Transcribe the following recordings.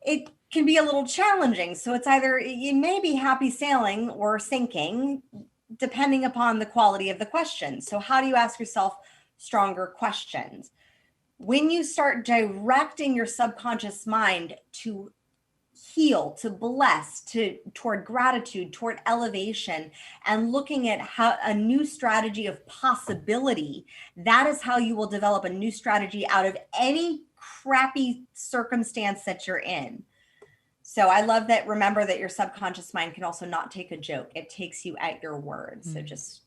it can be a little challenging. So it's either you may be happy sailing or sinking, depending upon the quality of the question. So how do you ask yourself stronger questions? When you start directing your subconscious mind to heal, to bless, toward gratitude, toward elevation, and looking at how a new strategy of possibility, that is how you will develop a new strategy out of any crappy circumstance that you're in. So I love that. Remember that your subconscious mind can also not take a joke. It takes you at your word. So just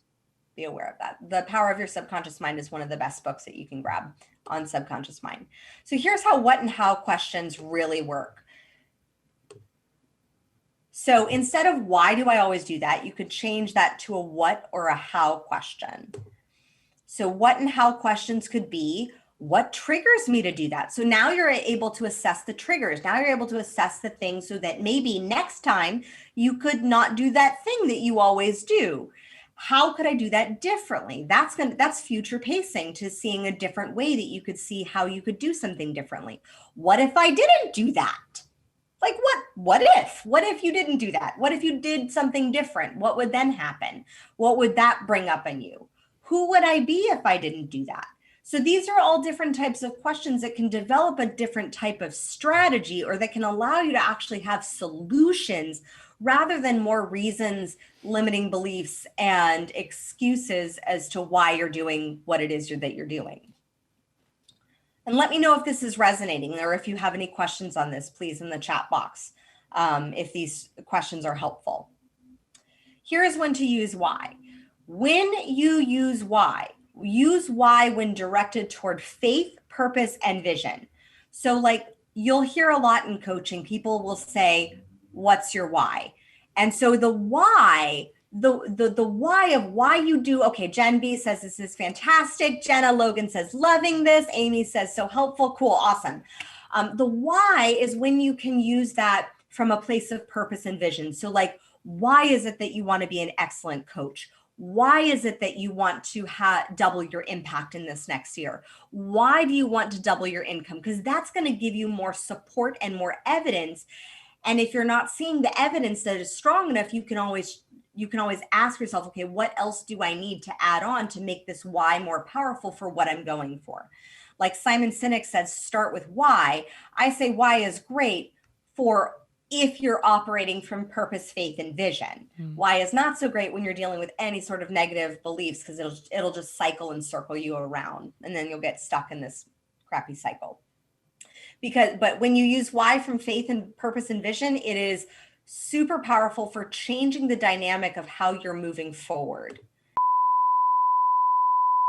be aware of that. The Power of Your Subconscious Mind is one of the best books that you can grab on subconscious mind. So here's how what and how questions really work. So instead of why do I always do that, you could change that to a what or a how question. So what and how questions could be, what triggers me to do that? So now you're able to assess the triggers. Now you're able to assess the things so that maybe next time you could not do that thing that you always do. How could I do that differently? That's future pacing, to seeing a different way that you could see how you could do something differently. What if I didn't do that? Like what if you didn't do that? What if you did something different? What would then happen? What would that bring up in you? Who would I be if I didn't do that? So these are all different types of questions that can develop a different type of strategy, or that can allow you to actually have solutions rather than more reasons, limiting beliefs, and excuses as to why you're doing what it is that you're doing. And let me know if this is resonating, or if you have any questions on this, please, in the chat box, if these questions are helpful. Here is when to use why. When you use why when directed toward faith, purpose, and vision. So like you'll hear a lot in coaching, people will say, what's your why? And so the why, the why of why you do, okay, Jen B says this is fantastic. Jenna Logan says loving this. Amy says so helpful, cool, awesome. The why is when you can use that from a place of purpose and vision. So like, why is it that you want to be an excellent coach? Why is it that you want to double your impact in this next year? Why do you want to double your income? Because that's going to give you more support and more evidence. And if you're not seeing the evidence that is strong enough, you can always ask yourself, okay, what else do I need to add on to make this why more powerful for what I'm going for? Like Simon Sinek says, start with why. I say why is great for if you're operating from purpose, faith, and vision. Why is not so great when you're dealing with any sort of negative beliefs, because it'll just cycle and circle you around, and then you'll get stuck in this crappy cycle. But when you use why from faith and purpose and vision, it is super powerful for changing the dynamic of how you're moving forward.